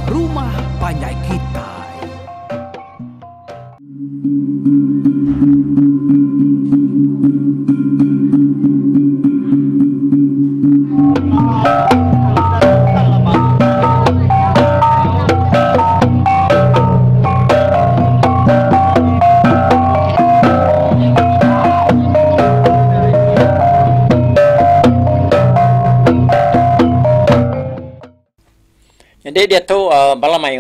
Rumah Panjai Kita. Jadi dia tu balamai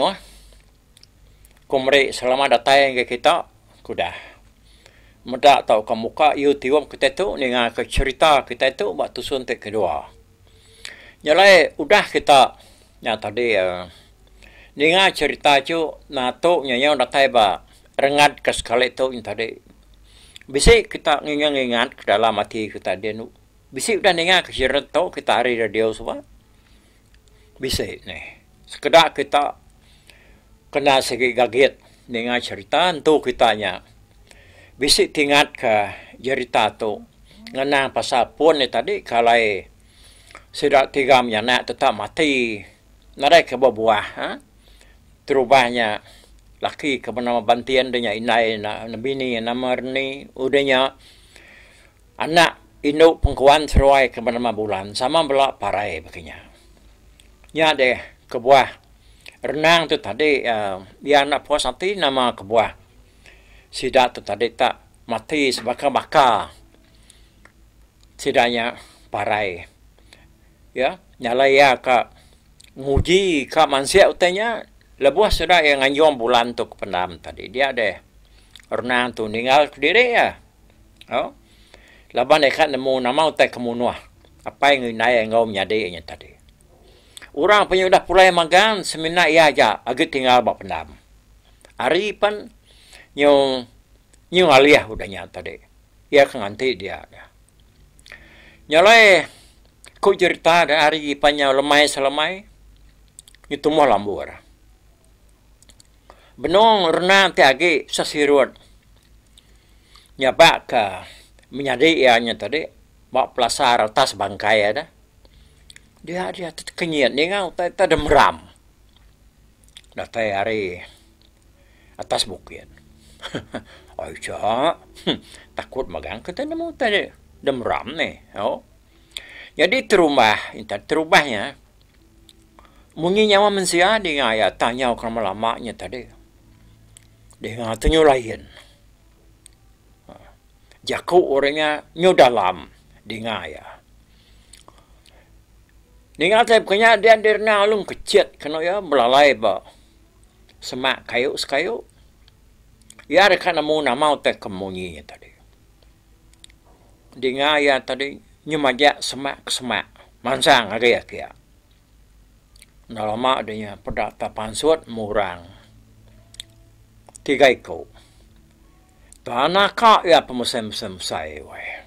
kumri selama datang ke kita kuda. Muda tahu ke muka YouTube kita tu dengan ke cerita kita tu buat tusun tek kedua. Nyalai udah kita yang tadi dengan cerita tu nato nyayang datang ba rengat ke sekali tu yang tadi. Bisa kita ingat ke dalam hati kita dia nu. Bisa udah dengar ke cerita tu kita hari radio semua. Bisa nih. Sekedar kita kena segi gaget dengan cerita tu kitanya. Bisa ingat ke cerita tu. Ngenang pasal pun ni tadi kalau sudah 3 anak tetap mati. Narai ke buah. Terubahnya laki ke bernama Bantian dengan inai bini nama ni udahnya anak induk pengkuan seruai ke bernama Bulan sama belak parai begini. Ya deh kebuah renang tu tadi dia anak puas hati nama kebuah sidak tu tadi tak mati sebakar-bakar sidaknya parai ya nyala ya ka nguji ka manusia utanya lebuah sudah yang nganyom Bulan tu kependam tadi dia deh renang tu tinggal ke diri ya laban dekat nemu nama utai kemunuah apa yang nai ngom nyadainya tadi. Orang punya dah pulai magang semina ia aja agak tinggal bak pendam. Hari pan nyong aliyah udahnya tadi. Ia kenganti dia. Nyalai ku cerita ada hari pannya lemai selemai itu mau lambur. Benong renang tiagi sesirut. Nyabak ke menyadi ianya tadi bak pelasar atas bangkai ada. Dia kenyit ni ngau tak demram. Datai hari atas bukit. Aisyah takut magang kita nemu tadi demram ni. Jadi terubahnya mungkin nyawa manusia dengan ayat tanya kerana lamanya tadi. Dengan tanya lain. Jaku orangnya nyu dalam dengan ayat. Dengan saya punya dia derna alung kecil kena ya belalai ba semak kayu sekayu. Ya rekan nemu nama utek kemunyi tadi. Dengan ya tadi nyemajak semak ke semak mansang agak ya. Nalama adanya pedata pansut murang 3 ekor. Tanah kak ya pemusem-musem saya weh.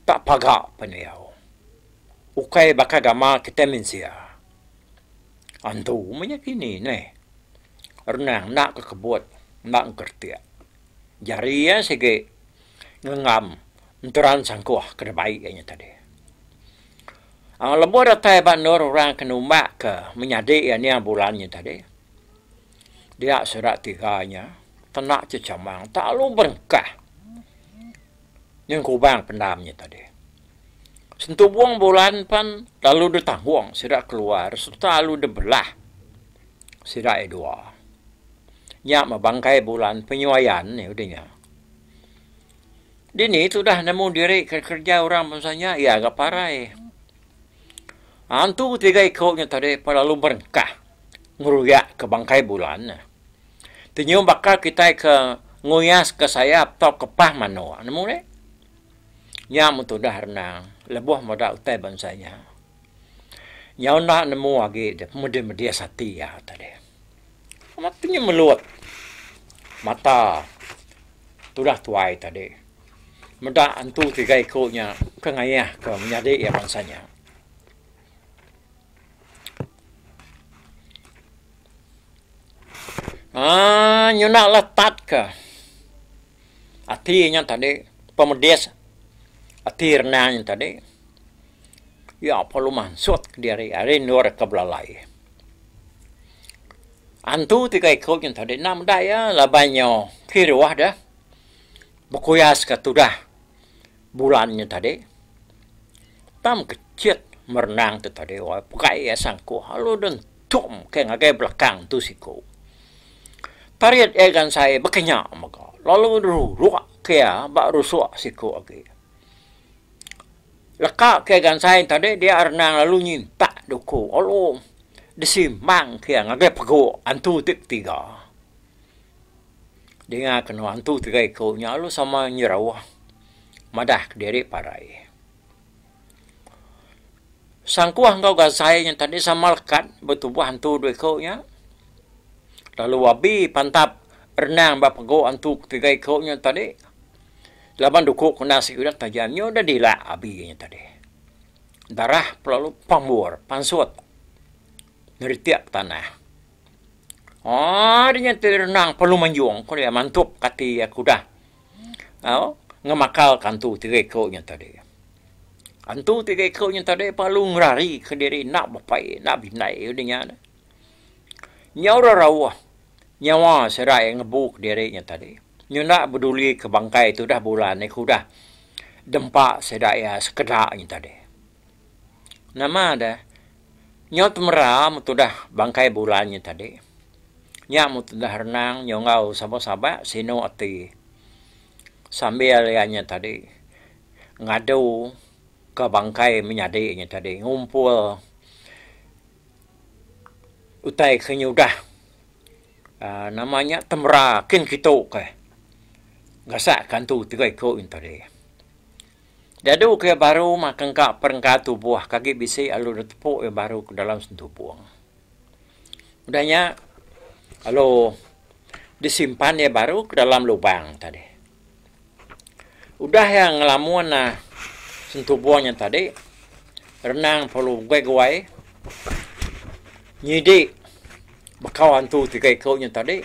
Tak pagak peniau. Ukai baka gama kita mensia. Antu menyakini nih. Renang nak ke kebut, nak kertia. Jari ya segi ngengam enturan sangkuah ke baiknya tadi. Ang lebur datai banor orang kenumak ke menyadi ni bulannya tadi. Dia surat 3-nya tenak cecamang tak lu berkah. Yang kubang pendamnya tadi. Sentuh buang Bulan pan lalu ditangguang sudah keluar serta lalu dibelah sudah dua nyak membangkai Bulan penyuaian ni udahnya dini sudah nemu diri kerja orang misalnya ya agak parai antu 3 ekornya tadi pada lalu berkah ngeruyak ke bangkai Bulan tenyum bakal kita ke nguyas ke sayap atau kepah mano nemu ni nyak mutudah renang lebuh moda utai bansanya. Nyau nak nemu lagi dia media sati ya tadi. Matinya meluat. Mata tudah tuai tadi. Meda antu 3 ekornya ke ngayah ke menyadi ya bansanya. Nyunak letat ke. Atinya tadi pemedes ati renang tadi ya perlu mansut ke diri hari nur ke belalai Antu tiga ikut yang tadi nam daya lah banyak kiriwah dah. Bekuyas katudah bulannya tadi. Tam kecil merenang tu tadi. Wah, pakai ya sangku. Halo dan tum ke ngagai belakang tu siku. Tariat egan saya bekenya maka. Lalu ruak kaya bak rusuk siku lagi. Lekak ke egan saya tadi dia renang lalu nyimpak duku. Lalu disimbang kaya ngagai pego antu tiga. Dia kena antu tiga ikutnya lalu sama nyerawah. Madah diri parai. Sangkuah kau saya yang tadi sama lekat bertubuh hantu dua ikutnya. Lalu wabi pantap renang bapego hantu tiga ikutnya tadi. Laban dukuk kena sikudan tajamnya udah dilak abinya tadi. Darah lalu pambur, pansut. Neritiak tanah. Dia renang perlu manjung. Kau dia mantup kati aku dah. Ngemakal kantu tiga ikutnya tadi. Antu tiga ikutnya tadi perlu ngerari ke diri nak bapai, nak binai udahnya. Nyawa rawah. Nyawa serai ngebuk dirinya tadi. Nyawa nak peduli ke bangkai itu dah bulan aku dah. Dempak sedaya sekedaknya tadi. Nama dah. Nyawa temerah mutu dah bangkai bulannya tadi. Nyawa mutu dah renang, nyawa ngau sabak-sabak sino ati. Sambil lianya tadi ngadu ke bangkai menyadinya tadi. Ngumpul utai kenyudah. Namanya temerah kin kitu ke. Gasak kantu tiga ikut tadi. Dadu ke baru makan kak perengkat tubuh kaki bisi alur tepuk baru ke dalam sentuh buang. Udahnya lalu disimpan ya baru ke dalam lubang tadi. Udah yang ngelamun sentuh buangnya tadi renang perlu gue nyidik bakawan tu tiga ikutnya tadi.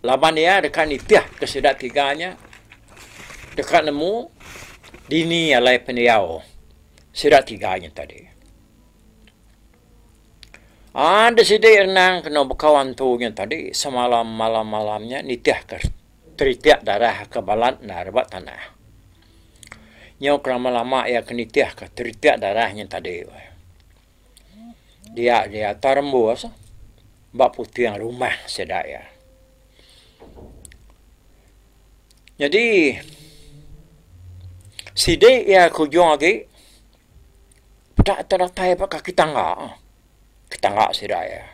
Laban dia dekat nitiah kesedak tiganya dekat nemu dini alai peniau sirat tiganya tadi. Ada sidik renang kena bekawan tu yang tadi semalam malamnya nitiah ke teritiak darah ke balat narbat tanah. Nyau lama-lama ya kenitiah ke teritiak darahnya tadi. Dia terembus bak putih yang rumah sedaya. Jadi sidik ya kujung lagi tak teratai apa kaki tangga sedaya.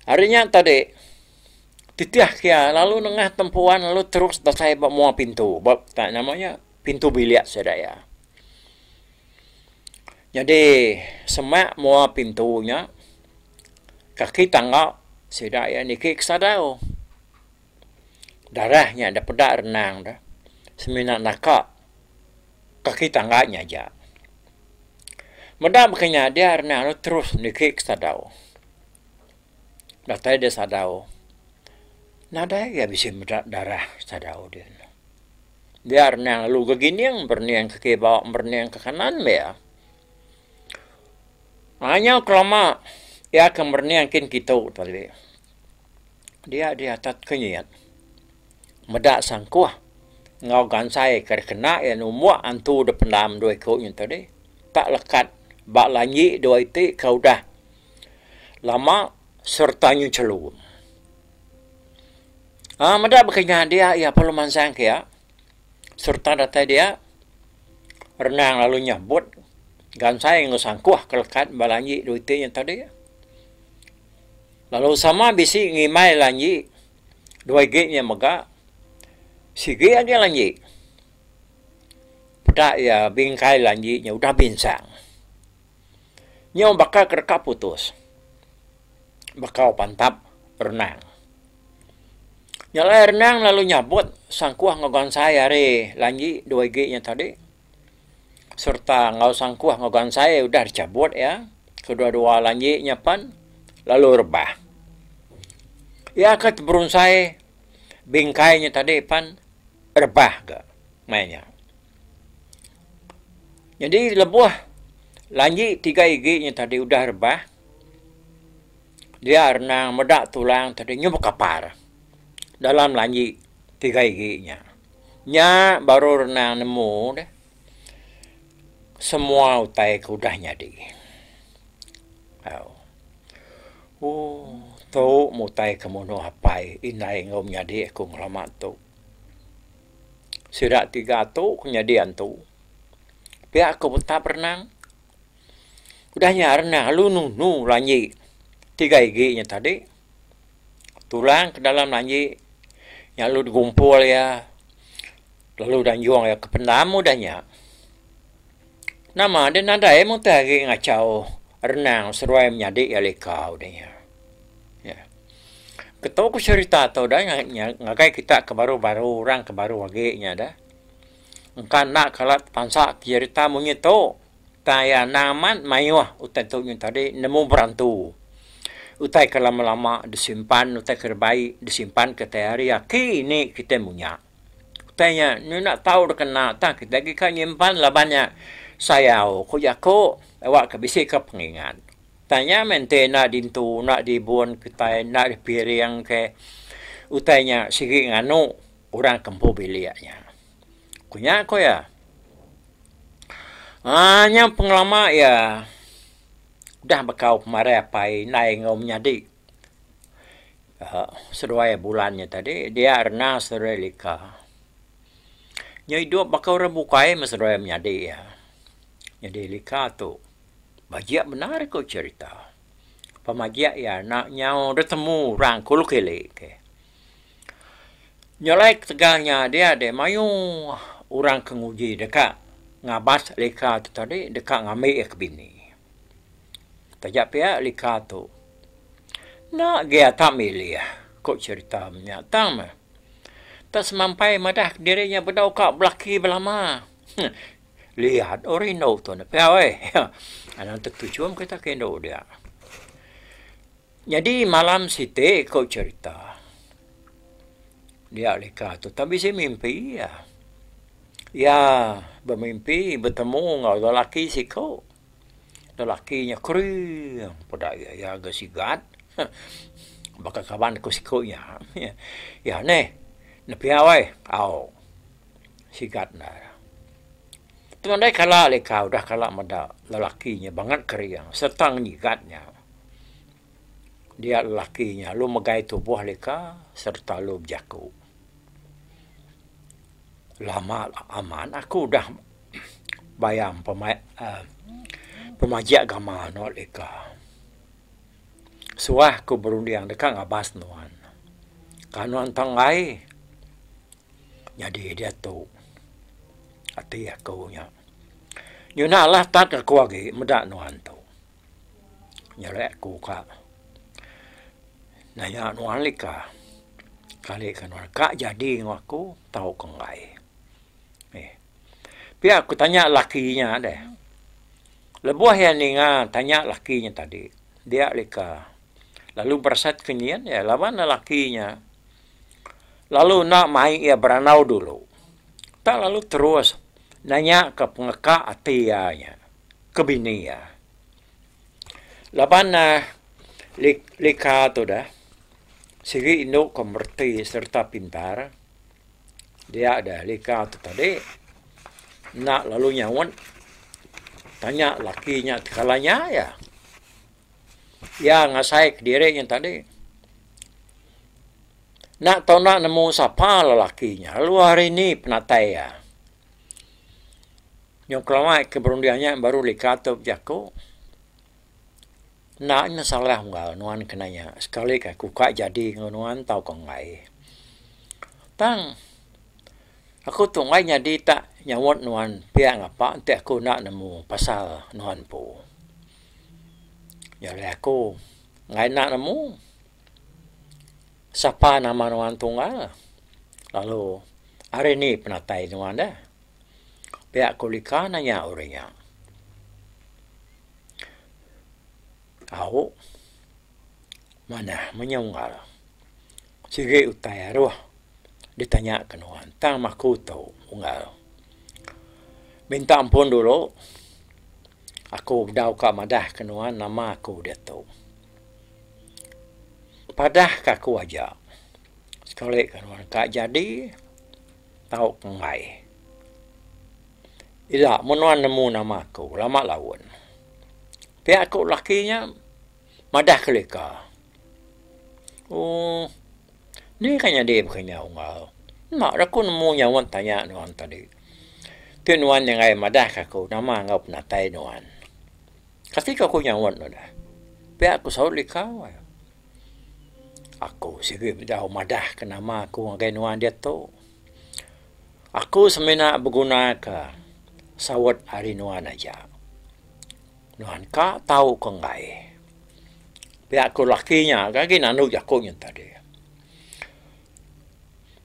Harinya tadi titiah kia lalu nengah tempuan lalu terus dasai bak mua pintu bak tak namanya pintu bilik sedaya. Jadi semak mua pintunya kaki tangga sedaya nikik sadao. Darahnya ada pedak renang dah. Seminat nakak kaki tangganya aja. Medam kenya dia renang terus nikik sadao. Datai dia sadao. Nada ya bisa medak darah sadao dia. Dia renang lalu geginiang berniang ke bawah berniang ke kanan ya. Hanya kelama ya akan berniang kin kita tadi. Dia tat kenyat. Medak sangkuah. Ngau gansai kena ya numua antu de pendam dua ikutnya tadi. Tak lekat bak lanyi dua itu kau dah lama sertanya celum. Medak berkenya dia ya perlu mansang ya. Serta data dia renang lalu nyabut gansai ngau sangkuah kelekat bak lanyi dua itu yang tadi. Lalu sama bisi ngimai lanyi dua gignya mega. Sige aja lanyi. Pedak ya bingkai lanyinya udah binsang. Nyau bakal kerka putus. Bakal pantap renang. Nyala renang lalu nyabut sangkuah ngogan saya re lanyi 2G-nya tadi. Serta ngau sangkuah ngogan saya udah dicabut ya. Kedua-dua lanyinya pan lalu rebah. Ya kat berunsai bingkainya tadi pan rebah ke mainnya. Jadi lebuh lanyi 3G-nya tadi udah rebah. Dia renang medak tulang tadi nyumpuk kapar. Dalam lanji 3 giginya. Nya baru renang nemu deh. Semua utai kudahnya di. Tau mutai kemono hapai inai ngom nyadi aku ngelamat tu. Sirak 3 tu kenyadian tu. Pihak aku tak berenang. Udahnya renang lu nu lanji 3 giginya tadi. Tulang ke dalam lanji yang lu digumpul ya. Lalu dan juang ya ke pendam udahnya. Nama dia nada emang tadi ngacau renang seruai menyadik ya leka udahnya. Ya. Ketau ku cerita tau dah ngakai kita kebaru-baru orang kebaru waginya dah. Engkan nak kalat pansak cerita munyi tu. Taya naman mayuah utai tu tadi nemu berantu. Utai ke lama-lama disimpan, utai kerbai disimpan ke tayari ya kini kita punya. Utainya ni nak tahu dah kena tak kita kita nyimpan lah banyak. Saya ko jako awak ke bisi ke pengingat. Tanya mente nak dintu nak dibun kita nak dipiring ke utainya sigi nganu orang kampung biliaknya. Kunya ko ya. Hanya pengalaman ya. Dah bakau kemarin pai naik ngomnya di. Seruai bulannya tadi dia renang seruai lika. Nyai dua bakau rebukai seruai menjadi ya. Jadi lika tu. Bajiak benar ko cerita. Pemajiak ya nak nyau bertemu orang kulukele ke. Nyolai tegangnya dia ada mayu orang kenguji dekat ngabas lika tu tadi dekat ngambil ke bini. Tajak pihak lika tu. Nak dia tak milih ya. Kok cerita menyatang mah. Tak semampai madah dirinya berdau kak belaki belama. Lihat orino tu nak pihak weh. Anak tertujuan kita kena dia. Jadi malam site kok cerita. Dia lika tu. Tapi saya mimpi ya. Ya bermimpi bertemu dengan lelaki si kau. Lelakinya kering pada ya agak sigat. Bakal kawan ko sikonya. Ya ne. Nepi awai. Au. Sigat na. Tuan dai kala le kau dah kala mada lelakinya banget kering serta nyigatnya. Dia lelakinya lu megai tubuh leka serta lu berjaku. Lama aman aku dah bayang pemajak agama no leka. Suah ku berundiang dekat ngabas nuan. Kanuan tangai. Jadi dia tu. Hati aku nya. Nyuna lah tak aku lagi medak nuan tu. Nyelek aku kak. Nanya nuan lika. Kali kanuan kak jadi ngaku tahu kengai. Pihak aku tanya lakinya deh. Lebuah yang ninga tanya lakinya tadi. Dia lika. Lalu bersat kenyian ya lawan lakinya. Lalu nak main ya beranau dulu. Tak lalu terus nanya ke pengeka atianya. Ke bini ya. Laban lika tu dah. Sigi induk kemerti serta pintar. Dia ada lika tu tadi. Nak lalu nyawan. Tanya lakinya kalanya ya. Ya ngasai ke dirinya tadi. Nak tahu nak nemu siapa lelakinya. Lalu hari ini penatai ya. Yang kelama keberundiannya baru likato jago. Nak salah enggak nuan kenanya. Sekali ke kuka jadi nuan tahu kongai. Tang. Aku tungai jadi tak nyawat nuan pihak ngapa. Nanti aku nak nemu pasal nuan po. Jadi aku ngai nak nemu siapa nama nuan tunggal. Lalu hari ini penatai nuan dah. Pihak kulika nanya orangnya. Aku mana menyunggal. Sige utai arwah. Ditanya ke nuan. Tang maku tahu unggal. Minta ampun dulu. Aku berdau ke madah ke nuan nama aku dia tahu. padah kaku aja. Sekali kan kak jadi tahu kengai. Ila menuan nemu nama aku lama lawan. Pihak aku lakinya madah kelika. Oh, ni kanya dia bukannya ungal. Nak aku nemu nyawan tanya nuan tadi. Tu nuan yang ay madah aku nama ngau natai nuan. Ketika aku nyawan dah. Pihak aku saud likau. Aku sige dah madah ke nama aku ngagai nuan dia tu. Aku semena berguna ke sawat hari nuan aja. Nuan ka tahu kengai. Pihak aku lakinya kaki nanu aku yang tadi.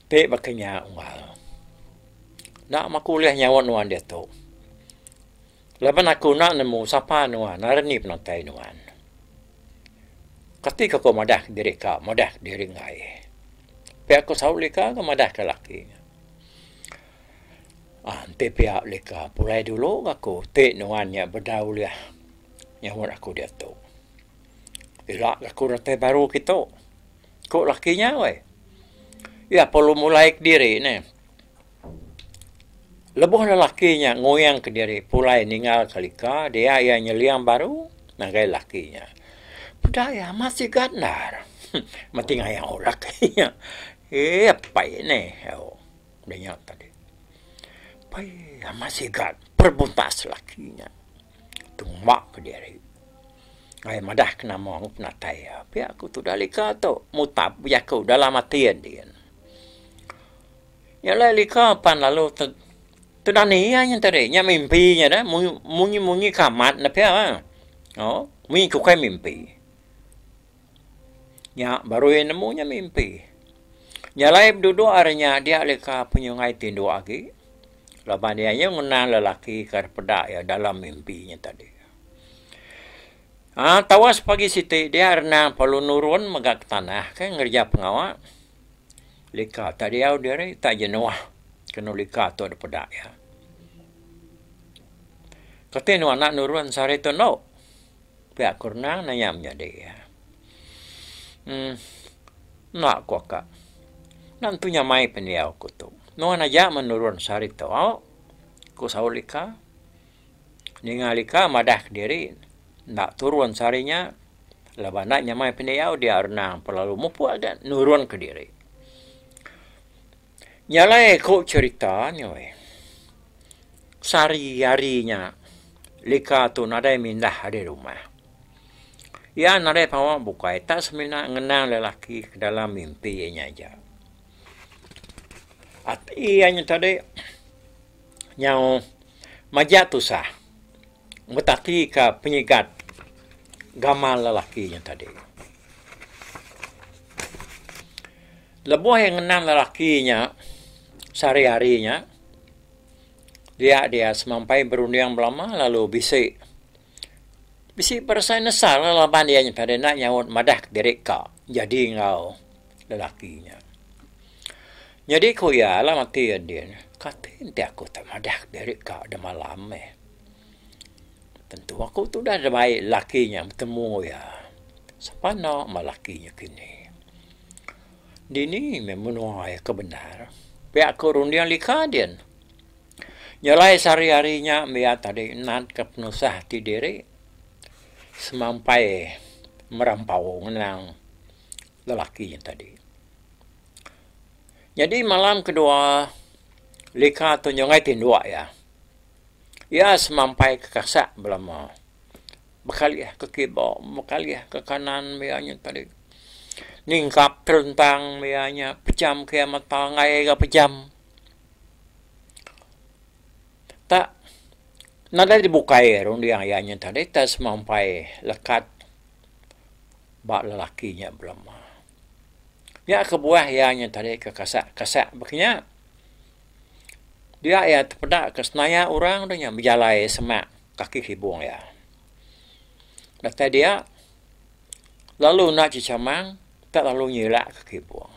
Pihak bakanya ungal. Nak makuliah nyawan nuan dia tu. Lepas aku nak nemu siapa nuan, narani penantai nuan. Ketika kau madah diri ka, madah diri ngai. Pihak aku sahu lika, kau madah ke lakinya. Pihak lika, pulai dulu aku, te nuannya berdauliah. Nyawan aku dia tu. Ilak aku rantai baru kita. Kau lakinya, weh. Ya, perlu mulai ke diri ni. Lebuh lelakinya ngoyang ke diri, pulai ninggal kalika, dia yang nyeliang baru, nagai lakinya. Budaya masih gandar. Mati ngayang orang kayaknya. Apa ini? Udah nyak tadi. Pai masih gad perbuntas lakinya. Tumbak ke diri. Ay madah kena mau penatai. Pihak aku tu dalika tu mutab ya aku dalam matian dia. Ya lika pan lalu tu dah ni yang tadi nya mimpinya dah munyi kamat na pihak. Oh, munyi kukai mimpi. Ya, baru yang nemunya mimpi. Nyalai duduk arenya dia leka penyungai tindu lagi. Lepas dia yang menang lelaki karpedak ya dalam mimpinya tadi. Tawas pagi siti dia renang perlu nurun megak tanah kan ngerja pengawal. Leka tadi au dia tak jenuh. Kena leka tu ada pedak ya. Kata nu anak nurun sari tu no. Pihak kurnang nanya menjadi ya. Nak kuaka. Nantunya mai peniau ku tu. Nuan aja menurun sari tu. Ku saulika. Ningalika madah diri. Nak turun sarinya. Lepas nak nyamai peniau dia renang. Perlalu mupu agak nurun ke diri. Nyalai ku ceritanya. Sari-harinya. Lika tu nadai mindah di rumah. Ya, nadai pawa bukai. Tak semina ngenang lelaki ke dalam mimpinya aja. Ianya tadi, yang majak tu sah. Betati ke penyigat gamal lelakinya tadi. Lebuh yang ngenang lelakinya, sehari-harinya, dia semampai berunding belama lalu bisik. Bisik perasaan nesal laban dia pada nak nyawut madah diri ka. Jadi ngau lelakinya. Jadi ko ya lah mati dia. Kata ente aku tak madah diri ka ada malam Tentu aku tu dah ada baik lakinya bertemu ya. Siapa nak malakinya kini. Dini memang kebenar. Pihak korundian lika dia. Nyalai sehari-harinya dia tadi nak kepenusah ti diri. Semampai merampau menang lelaki yang tadi. Jadi malam kedua, lika tunjungai tindua ya. Ya semampai ke kasak belama. Bekaliah ke kibau, bekaliah ke kanan bianya tadi. Ningkap terentang bianya, pejam ke mata ngai ke pejam. Tak nada dibukai rundi yang ayahnya tadi tak semampai lekat bak lelakinya belum. Ya kebuah ayahnya tadi ke kasak begini. Dia ya terpedak ke senaya orang dia berjalai semak kaki hibung ya. Kata dia lalu nak cicamang tak lalu nyelak kaki hibung.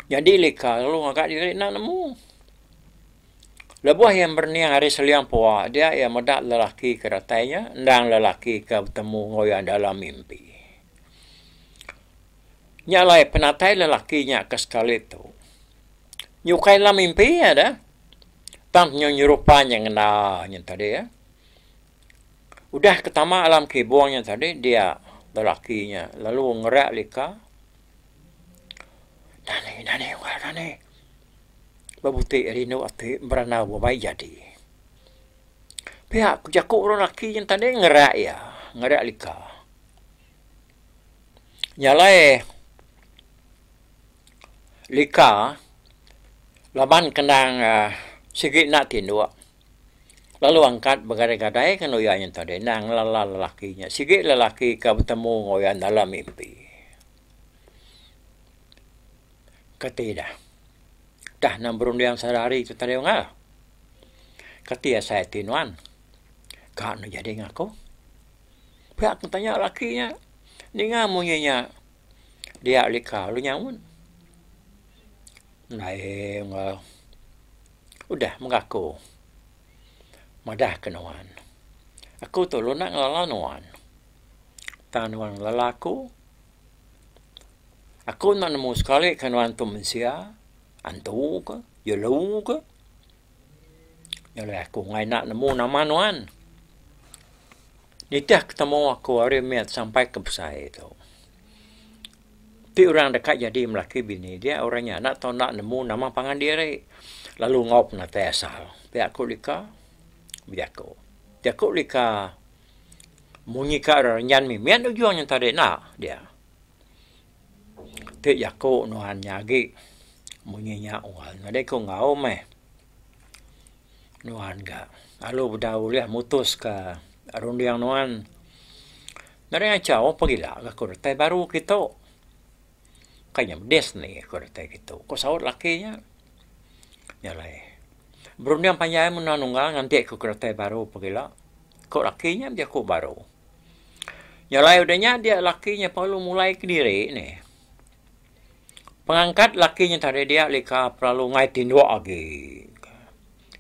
Jadi lika lalu agak diri nak nemu. Lebuah yang berniang hari seliang puak, dia yang medak lelaki ke ratainya, dan lelaki ke bertemu ngoyang dalam mimpi. Nyalai penatai lelakinya ke sekali itu. Nyukai lah mimpi ya dah. Tam nyerupanya ngenanya tadi ya. Udah ketama alam kibuangnya tadi dia lelakinya. Lalu ngerak lika. Dani. Babuti rino ati berana wabai jadi. Pihak jakuk orang laki yang tadi ngerak ya. Ngerak lika. Nyalai lika laban kenang sikit nak tindua. Lalu angkat bergadai-gadai kan oyanya tadi nang lelakinya. Sikit lelaki ka bertemu ngoyan dalam mimpi. Ketidak. Dah nang berundiang sadari itu tadi ngah. Ketia saya tinuan. Kak nak jadi ngaku. Pihak tanya lakinya. Ni ngamunya dia lika lu nyamun. Naik udah mengaku. Madah kenuan. Aku tu lu nak ngelanuan. Tanuan lelaku. Aku nak nemu sekali kenuan tu mensia. Antu ke? Yelu ke? Yalah aku ngai nak nemu nama nuan. Nitah ketemu aku hari miat sampai ke pesai itu. Tapi orang dekat jadi melaki bini dia orangnya nak tahu nak nemu nama pangan diri. Lalu ngop nak asal. Biar aku lika. Biar aku lika. Munyi ka orang mimian ujung yang tadi nak dia. Tapi aku nuan nyagi. Munyinya uan. Nade ko ngau meh. Nuan ga. Lalu berdauliah mutus ka. Arundiang nuan. Nade ngacau pagilah. Aku retai baru kita. Kayaknya des nih aku retai gitu. Kok saut lakinya. Nyalai. Berundiang panjang menanunggal. Nanti aku retai baru pagilah. Kok lakinya dia kok baru. Nyalai udahnya dia lakinya perlu mulai ke diri nih. Pengangkat lakinya tadi dia lika perlu ngaitin dua lagi.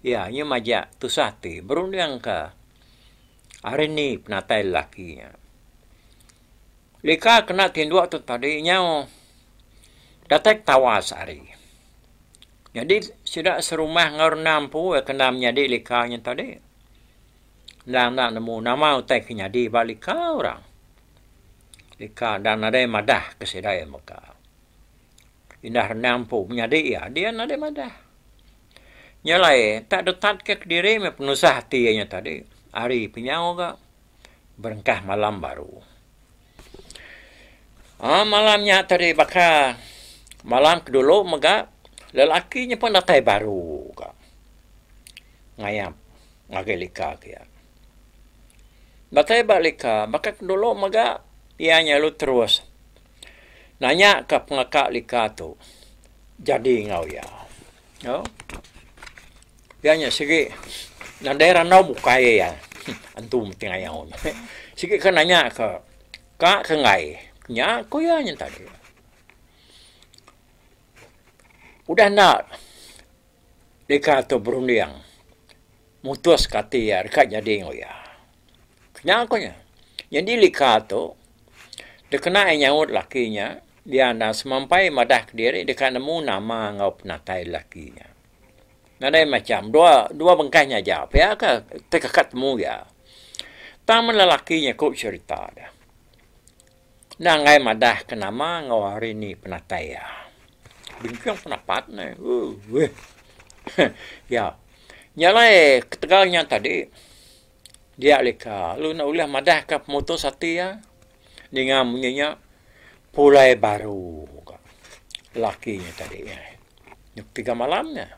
Ya, ini majak tu sati. Berundiang ke. Hari ni penatai lakinya. Lika kena tindua tu tadi nyau. Datek tawas hari. Jadi sudah serumah ngar nampu kena menjadi likanya tadi. Nak nemu nama utai kenyadi balik orang. Lika dan ada madah kesedai muka. Indah nampu menjadi ya dia ada madah. Nyalai tak detat ke diri me penusah hatinya tadi. Hari pinyau ga berengkah malam baru. Malamnya tadi baka malam kedulu mega lelakinya pun datai baru ga. Ngayam ngagelika kia. Datai balika baka kedulu mega ianya lu terus. Nanya ke pengakak lika tu. Jadi ngau ya. Oh. Ianya segi nandera nau bukai ya. Antum tingayau. Segi kan nanya ke kak ke ngai. Nya ko ya nya tadi. Udah nak lika tu berundiang. Mutus kati ya dekat jadi ngau ya. Nya ko nya. Jadi lika tu dia kena nyaut lakinya. Dia nak semampai madah ke diri. Dia kan nemu nama ngau penatai lakinya. Nada macam dua bengkahnya jawab. Ya ke terkekat temu ya. Taman lelakinya kau cerita dah. Nangai madah ke nama ngau hari ni penatai ya. Bingkang penapat ni. Ya. Nyalai ketegalnya tadi. Dia lika. Lu nak ulah madah ke pemutus hati ya. Dengan bunyinya pulai baru lakinya tadi ya. 3 malamnya.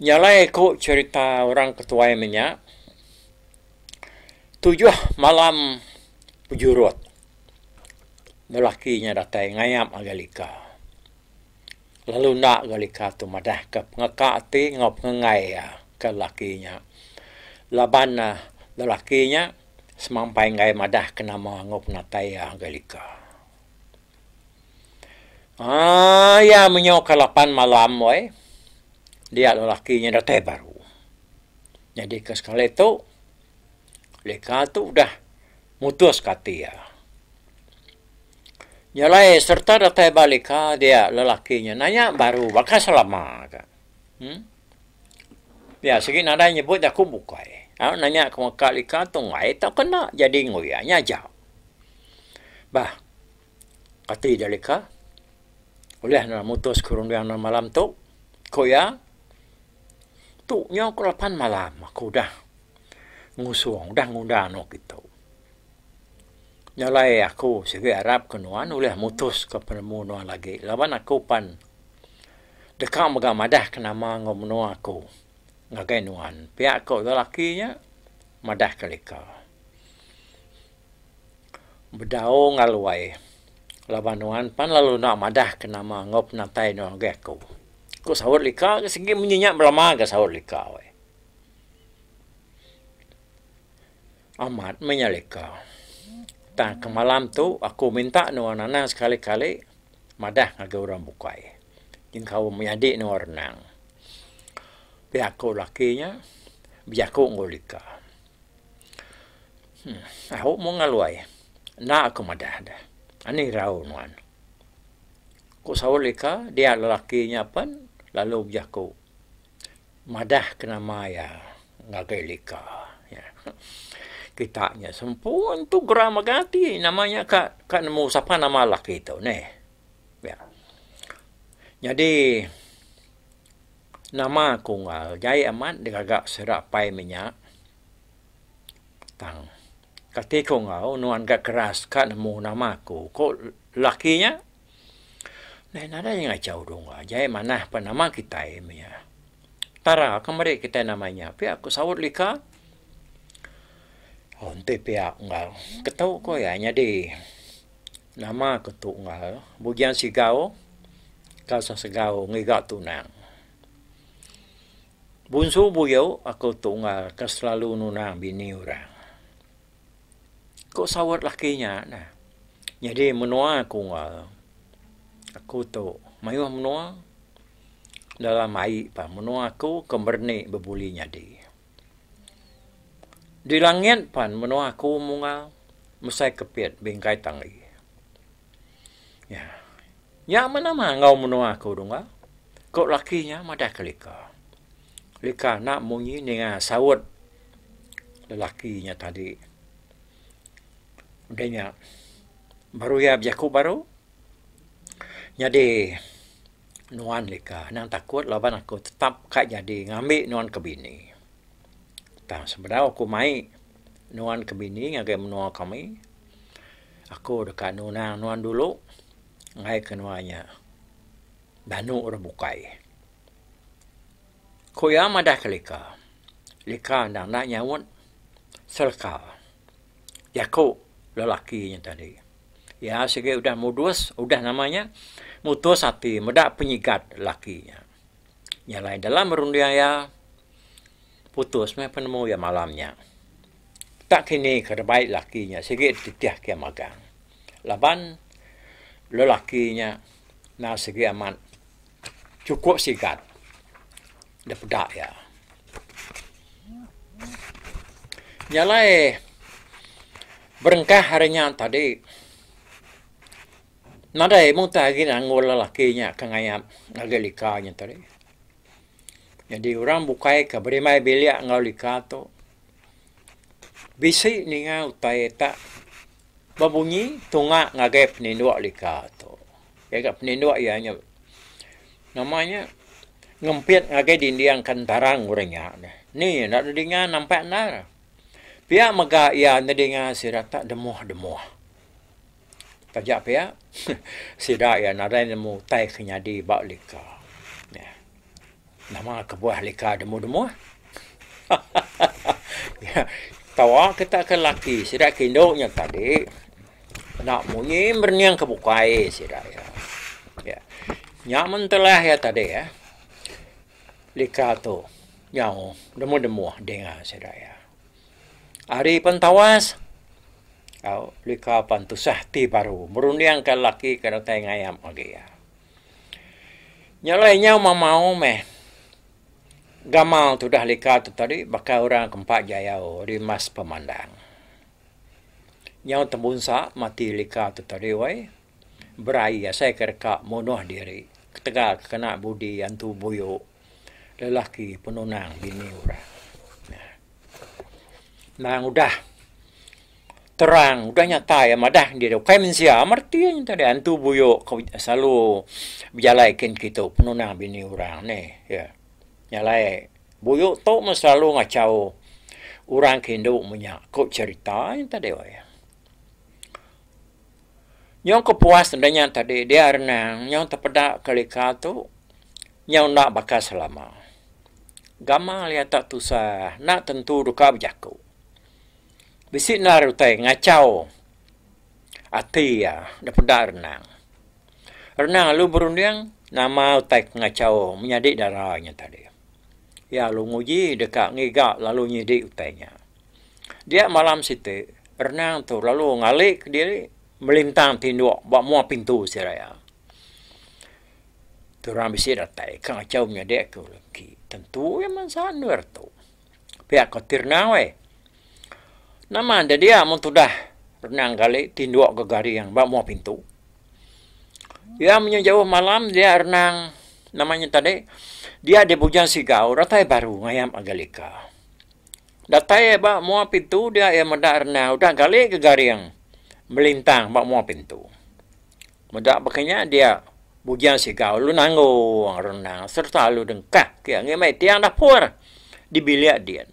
Nyalai kok cerita orang ketua minyak. 7 malam pujurut. Lakinya datai ngayam agalika. Lalu nak galika tu madah ke pengakati ngop ngai ya ke lakinya. Laban lakinya semampai ngai madah kena ngop natai agalika. Ya menyok ke 8 malam woi. Dia lelakinya datai baru. Jadi ke sekali itu leka tu udah mutus kati ya. Nyalai serta datai balik dia lelakinya nanya baru bakal selama ka. Ya segi nada nyebut aku bukai. Nanya ke kali tu ngai tak kena jadi ngoyanya jauh. Bah kati dalika oleh na mutus kurung yang malam tu koya tu nyaw kelapan malam aku dah ngusuang dah ngundano gitu. Nyalai aku segi Arab kenuan oleh mutus ke penemuan lagi. Lawan aku pan dekat magamadah ke nama ngomno aku ngagai nuan. Pihak aku lelakinya madah kelika. Bedao ngaluai. Lawan nuan pan lalu nak madah ke nama ngop natai no ngagai aku. Ku sahur lika segi menyenyak berlama ke sahur lika. Amat menyalika. Tak ke malam tu aku minta nuan anak sekali-kali madah ngagai orang bukai. Yang kau menyadik nuan renang. Pihak aku lakinya biar aku ngolika. Aku mau ngaluai. Nak aku madah dah. Ani rau nuan. Ku sahur lika dia lelakinya pun lalu biar aku madah kena maya ngagai lika. Ya. Kitanya sempun tu geram magati namanya kak nemu siapa nama laki itu nih ya jadi nama aku ngal jai amat digagak serak pai minyak tang ketika ngau nuan gak keras kak nemu nama aku kok lakinya nah nada yang ngacau dong jai mana penama kita ya tara kemarin kita namanya pi aku sahut lika Onte pihak ngal. Ketau ko ya nyadi. Nama ketu ngal. Bujian sigao. Kasa segao ngigak tunang. Bunsu buyau aku tu ngal. Kas selalu nunang bini orang. Kok sawat lakinya. Nah. Jadi menua aku ngal. Aku tu. Mayuh menua. Dalam air pa. Menua aku kemernik berbuli nyadi. Di langit pan menua aku mungal mesai kepiat bingkai tangi. Ya. Ya mana ngau menua aku dunga. Kok lakinya madah kelika. Lika nak munyi dengan sawut lelakinya tadi. Udahnya baru ya biaku baru. Jadi nuan lika nang takut lawan aku tetap kak jadi ngambil nuan ke bini. Tak sebenarnya aku mai nuan ke bini ngagai menua kami. Aku dekat nuan dulu ngai ke nuanya. Danu orang bukai. Koya madah ke lika. Lika nang nak nyawut selka. Yaku lelakinya tadi. Ya segi udah mudus, udah namanya mutus hati, medak penyikat lakinya. Nyalai dalam merundian ya putus me penemu ya malamnya. Tak kini kerbaik lakinya sikit titiah ke magang. Laban lelakinya na segi aman cukup sikat. Dapat ya. Nyalai berengkah harinya tadi. Nadai muntah lagi nanggul lelakinya kengayam ngagelikanya tadi. Jadi orang bukai ke berimai biliak ngau lika tu. Bisi ni ngau tai tak babunyi tunga ngagai peninduk lika tu. Kaya peninduk ianya namanya ngempit ngagai dindiang kantarang orangnya. Ni nak dengar nampak nar. Pihak maga ia dengar sirata demuh-demuh. Tajak pihak sidak ya nadai nemu tai kenyadi bak lika. Nama kebuah lika demu-demu. Ya, tawa kita ke laki sidak kindoknya tadi. Nak munyi berniang kebukai sidak ya. Ya. Nyaman telah ya tadi ya. Lika tu yang demu-demu dengar sidak ya. Hari pentawas kau lika pantusah ti baru meruniang ke laki kena tengayam lagi ya. Nyalainya mau meh. Gamal tu dah lika tu tadi bakal orang kempat jayau rimas pemandang. Yang tembunsa mati lika tu tadi wai. berai saya kerka monoh diri ketegak kena budi antu boyo lelaki penunang bini orang. Nah udah terang, udah nyata ya madah dia kai mensia martian tadi antu boyo selalu berjalaikin kita penunang bini orang nih ya. Nyalai boyo tu selalu ngacau orang kendo punya kok cerita yang tadi ya. Yang kepuasan dan tadi dia renang, yang terpedak kelika tu, yang nak bakal selama. Gama lihat tak tusah, nak tentu duka berjaku. Bisik nak rutai ngacau, hati ya, terpedak renang. Renang lu berundang, nama utai ngacau, menyadik darahnya tadi. Ya lu nguji dekat ngigak lalu nyidik utainya. Dia malam situ, renang tu lalu ngalik ke diri, melintang tinduk, buat mua pintu seraya. Turang bisi datai, kang acau menyadek ke lagi. Tentu yang mansanur tu. Pihak kotir nawe. Nama anda dia muntudah renang kali tinduk ke gari yang buat mua pintu. Ya menyejauh malam dia renang, namanya tadi, dia di bujang sigau, ratai baru ngayam agalika. Datai buat mua pintu, dia yang mendak renang, udah kali ke gari yang melintang bak mua pintu. Mudak bakanya dia bujang sigau lu nanggo renang serta lu dengkah kia ngemai tiang dapur di bilik dia.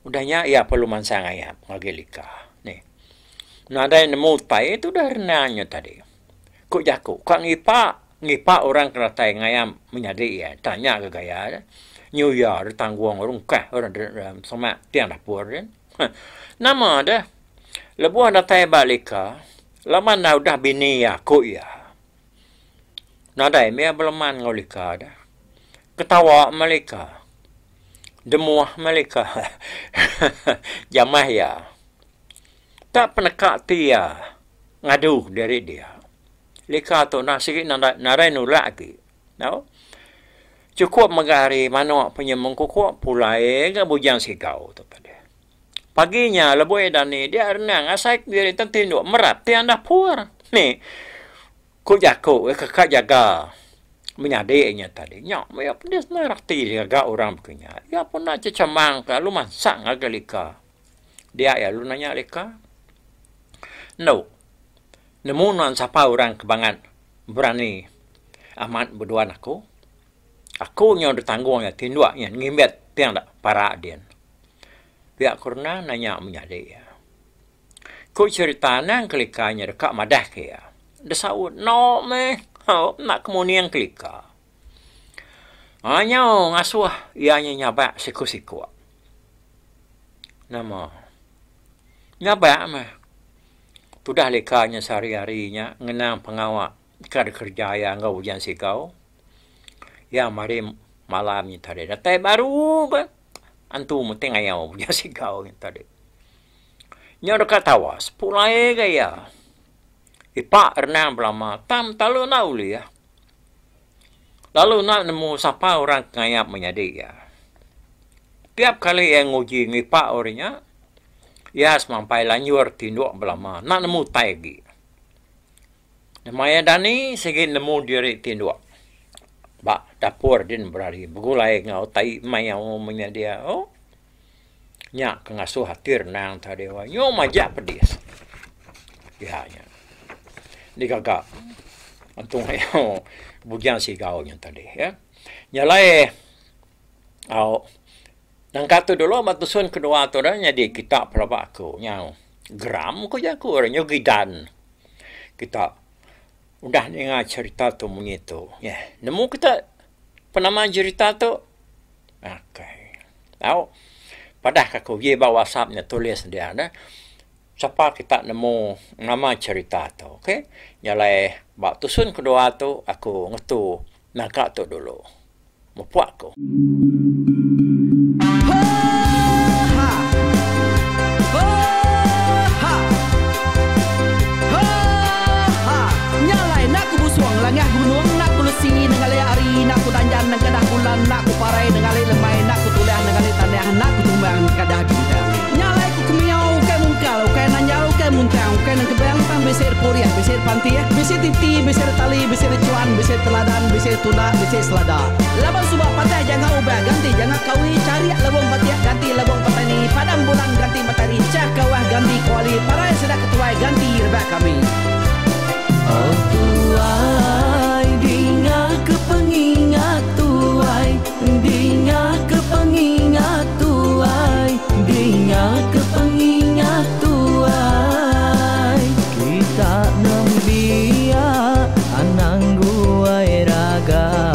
Udahnya ia perlu mansang ayam ngagelika. Nih. Nada nemu tai itu dah renangnya tadi. Kok jaku, kok ngipak orang keratai ngayam menyadi ya. Tanya ke gaya New York tangguang rungkah orang sama tiang dapur kan. Nama dah lebuh datai balika, lama na udah bini aku ya. Nadai mea belaman ngolika dah. Ketawa malika. Demuah malika. Jamah ya. Tak penekak tia ngadu dari dia. Lika tu nak sikit narai nulak lagi. Tahu? Cukup megari mana penyemong kukuak pulai ke bujang sigau tu pada. Paginya leboi dan ni dia renang asai dia tinduk merat tiang dapur. Ni ku jago kakak jaga menyadiknya tadi. Nyak ya pedes merakti jaga orang punya. Ya pun nak cecamang ka lu masak ngagalika. Dia ya lu nanya lika. No. Nemu nan siapa orang kebangan berani amat berduaan aku. Aku yang ditanggung ya tinduk yang ngimbet tiang dak para dia. Pihak kurna nanya menyadik ya. Ku cerita nang kelikanya dekat madah ke ya. Dia saut, no meh, nak kemunian kelika. Hanya ngasuh, ianya nyabak siku-siku. Nama. Nyabak meh. Tudah lekanya sehari-harinya, ngenang pengawak, kerja yang kau ujian sikau. Ya, mari malamnya tadi. Datai baru kan. Antu muting ayaw punya sigaw yang tadi. Nya dekat tawas, pulai gaya. Ipak renang belama, tam talu nauli ya. Lalu nak nemu siapa orang ngayap menyadik ya. Tiap kali yang nguji ngipak orangnya, ya semampai lanyur tinduk belama, nak nemu taigi. Namanya Dani, segi nemu diri tinduk. Bak dapur din berari begulai ngau tai mayau menyadia oh nya kengasuh hatir nang tadi wa nyo majak pedis ya nya di kakak antung ayo bujang si kau nya tadi ya nyalai au nang katu dulu matusun kedua tu dah jadi kita pelabak aku nyau gram ko jaku nyo gidan kita udah dengar cerita tu mengitu. Ya, nemu kita penamaan cerita tu. Okay. Tahu. Padah aku ye bawa WhatsApp-nya tulis dia ada. Siapa kita nemu nama cerita tu, okey? Nyalai bak tusun kedua tu aku ngetu nakak tu dulu. Mupuak aku. Langah gunung nak kulusi nengali ari nak kutanjan nang kadah bulan nak kuparai nengali lemai nak kutulah nengali tanah nak kutumbang kadah bintang nyalai ku kemiau ke mungkal ke nanjau ke muntang ke nang kebang besir puriah, besir pantiak, besir titi, besir tali, besir cuan, besir teladan, besir tuna, besir selada. Labang subak patai jangan ubah ganti, jangan kawi cari labang patiak ganti labang patani, padam bulan ganti matahari, cak kawah ganti kuali, para yang sedang ketuai ganti rebak kami. Oh tuai, dinga kepengingat tuai, dinga kepengingat tuai, dinga kepengingat tuai. Kita nembia anang guai raga,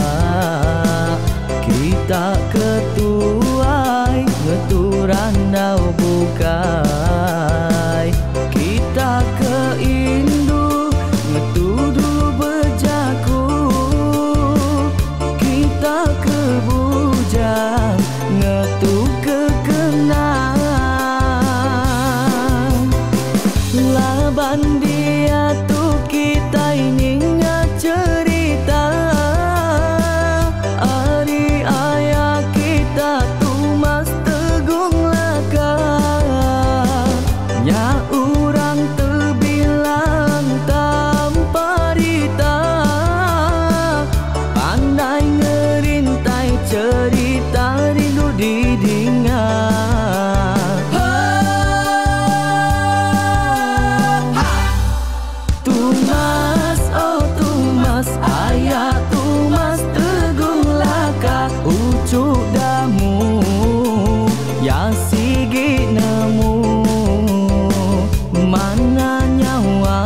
kita ketuai ngeturan dau bukai, kita keindu ngetudu bejaku, kita kebujang ngetu kekenang. Laban dia tu kita ini cerita, ari ayah kita tu mas tegung laka, nya urang terbilang tanpa rita, pandai ngerintai cerita rindu didingat. Tumas, oh tumas, ayah tumas tegung laka, ucuk damu ya sigi nemu, mana nyawa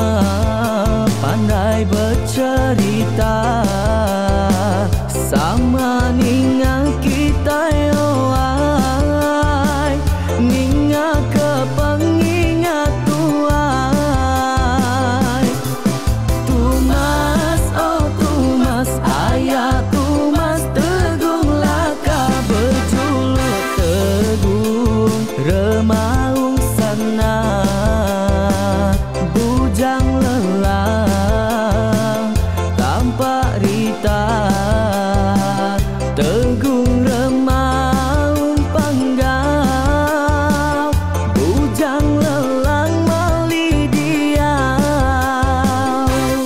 pandai bercerita, sama ninga kita yoai, ninga kepengingat tuai. Tumas, oh tumas, ayah tumas tegung laka, berjuluk tegung remaung sana, bujang lelang tanpa rita, tegung remaung panggau, bujang lelang mali diau.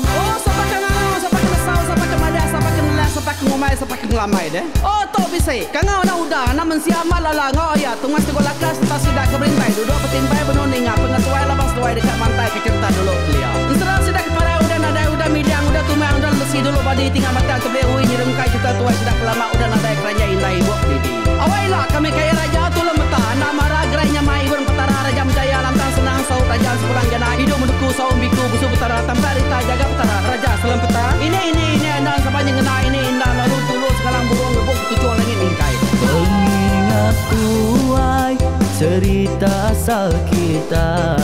Oh, siapa kengau, siapa kenesau, siapa kemada, siapa kenelah, siapa kengumai, siapa kengelamai deh. Oh, to bisa. Kengau na udah, na mensiamal lala ngau ya. Tungas tegol lakas, tak sudah keberintai. Duduk petimpai benoninga, pengetuai labang setuai dekat mantai ke cerita dulu beliau. Serang sudah kepara udah nada, udah midang, udah tumai, udah besi dulu badi tinggal mata kebehui nyerengkai kita tuai sudah kelama, udah nada kerja indah ibu didi. Awailah kami kaya raja tu lemeta, nama ragrainya mai burung petara raja jaya lantang senang saut raja sepulang jana hidup menduku saum biku busu petara tambah rita jaga petara raja selam peta. Ini andang sepanjang ngena ini indah lalu tulus sekalang burung ngebuk tujuan langit ingkai. Pengingat tuai cerita asal kita,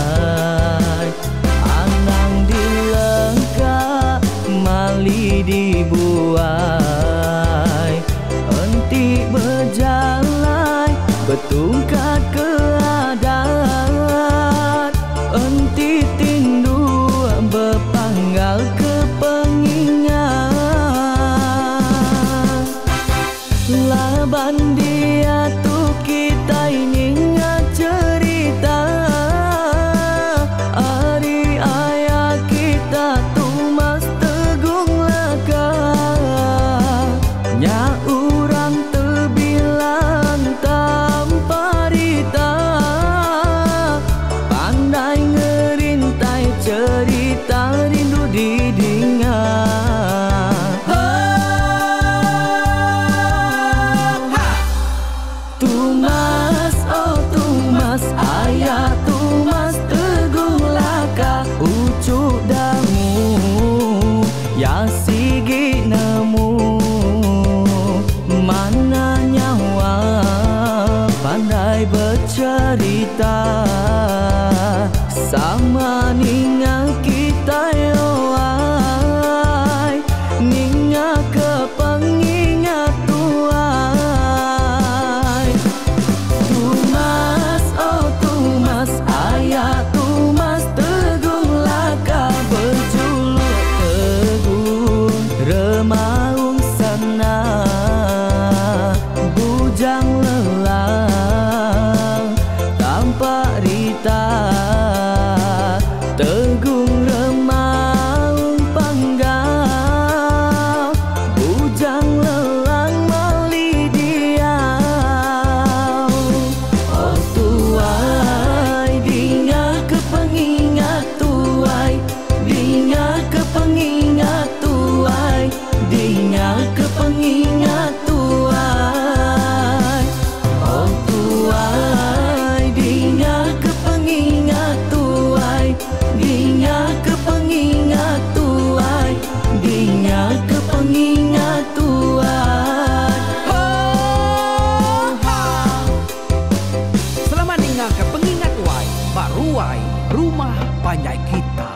anang dilengka mali dibuai, enti berjalan betungkat keadaan, enti tindu berpanggal kepengingat. Laban dia tu kita ini cerita, ari ayah kita tu mas tegung laka, nya urang terbilang tanpa rita, pandai ngerintai cerita rindu didingat. Tumas, oh tumas, ayah tumas tegung laka, ucuk damu ya sigi nemu, mana nyawa pandai bercerita, sama ninga kita yoai, ninga kepengingat tuai. Tumas, oh tumas, ayah tumas tegung laka, berjuluk tegung remaung sana, bujang lelang tanpa rita, tegung Ruai Rumah Panjai Kita.